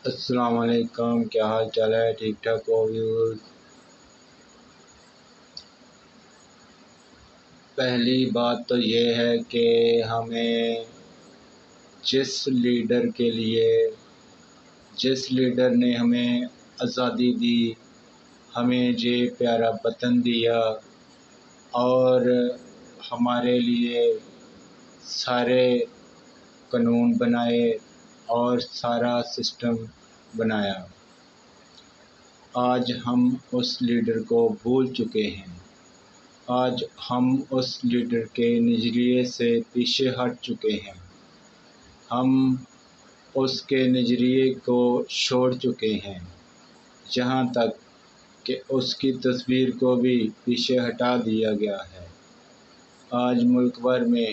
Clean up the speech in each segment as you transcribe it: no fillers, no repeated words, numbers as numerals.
السلام علیکم، کیا حال چال ہے؟ ٹھیک ٹھاک ہو ویورز؟ پہلی بات تو یہ ہے کہ ہمیں جس لیڈر نے ہمیں آزادی دی، ہمیں یہ پیارا وطن دیا اور ہمارے لیے سارے قانون بنائے اور سارا سسٹم بنایا، آج ہم اس لیڈر کو بھول چکے ہیں۔ آج ہم اس لیڈر کے نظریے سے پیچھے ہٹ چکے ہیں۔ ہم اس کے نظریے کو چھوڑ چکے ہیں، جہاں تک کہ اس کی تصویر کو بھی پیچھے ہٹا دیا گیا ہے۔ آج ملک بھر میں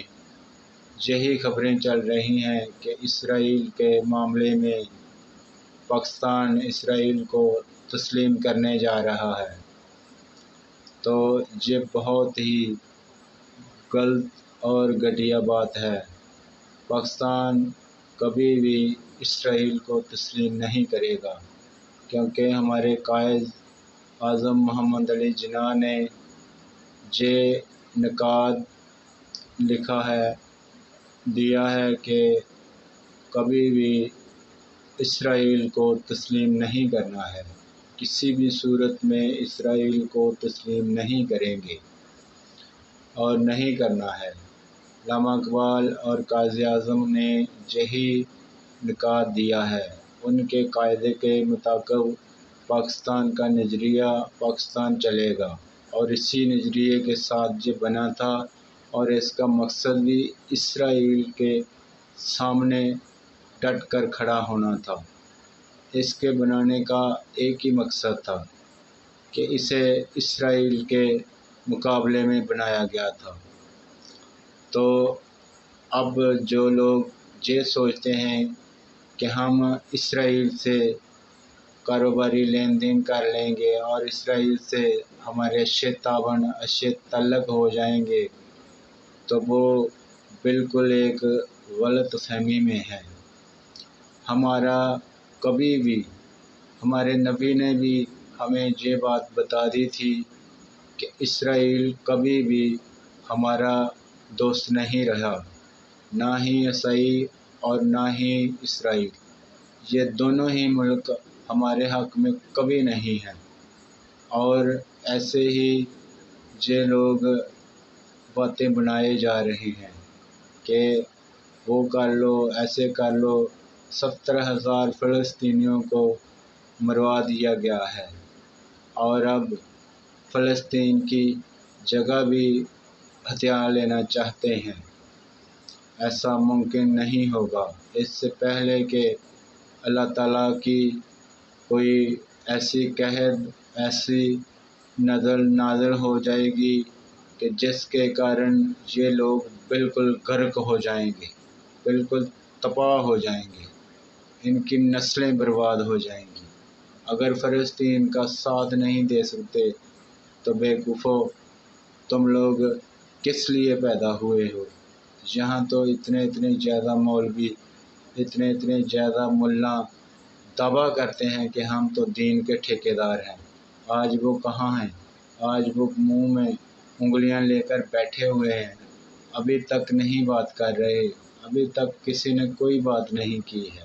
یہی خبریں چل رہی ہیں کہ اسرائیل کے معاملے میں پاکستان اسرائیل کو تسلیم کرنے جا رہا ہے، تو یہ بہت ہی غلط اور گھٹیا بات ہے۔ پاکستان کبھی بھی اسرائیل کو تسلیم نہیں کرے گا، کیونکہ ہمارے قائد اعظم محمد علی جناح نے یہ نقاد دیا ہے کہ کبھی بھی اسرائیل کو تسلیم نہیں کرنا ہے، کسی بھی صورت میں اسرائیل کو تسلیم نہیں کریں گے اور نہیں کرنا ہے۔ علامہ اقبال اور قائد اعظم نے یہی نقاد دیا ہے۔ ان کے قاعدے کے مطابق پاکستان کا نظریہ پاکستان چلے گا، اور اسی نظریے کے ساتھ یہ بنا تھا، اور اس کا مقصد بھی اسرائیل کے سامنے ڈٹ کر کھڑا ہونا تھا۔ اس کے بنانے کا ایک ہی مقصد تھا کہ اسے اسرائیل کے مقابلے میں بنایا گیا تھا۔ تو اب جو لوگ یہ سوچتے ہیں کہ ہم اسرائیل سے کاروباری لین دین کر لیں گے اور اسرائیل سے ہمارے اچھے تعلق ہو جائیں گے، تو وہ بالکل ایک غلط فہمی میں ہے۔ ہمارے نبی نے بھی ہمیں یہ بات بتا دی تھی کہ اسرائیل کبھی بھی ہمارا دوست نہیں رہا، نہ ہی عیسائی اور نہ ہی اسرائیل، یہ دونوں ہی ملک ہمارے حق میں کبھی نہیں ہیں۔ اور ایسے ہی یہ لوگ باتیں بنائے جا رہے ہیں کہ وہ کر لو، ایسے کر لو۔ 70,000 فلسطینیوں کو مروا دیا گیا ہے، اور اب فلسطین کی جگہ بھی ہتھیار لینا چاہتے ہیں۔ ایسا ممکن نہیں ہوگا۔ اس سے پہلے کہ اللہ تعالیٰ کی کوئی ایسی قحط، ایسی نازل ہو جائے گی کہ جس کے کارن یہ لوگ بالکل غرق ہو جائیں گے، بالکل تباہ ہو جائیں گے، ان کی نسلیں برباد ہو جائیں گی۔ اگر فلسطین کا ساتھ نہیں دے سکتے تو بیوقوفو، تم لوگ کس لیے پیدا ہوئے ہو؟ یہاں تو اتنے زیادہ مولوی، اتنے زیادہ ملا دعویٰ کرتے ہیں کہ ہم تو دین کے ٹھیکیدار ہیں۔ آج وہ کہاں ہیں؟ آج وہ منہ میں انگلیاں لے کر بیٹھے ہوئے ہیں، ابھی تک نہیں بات کر رہے، ابھی تک کسی نے کوئی بات نہیں کی ہے۔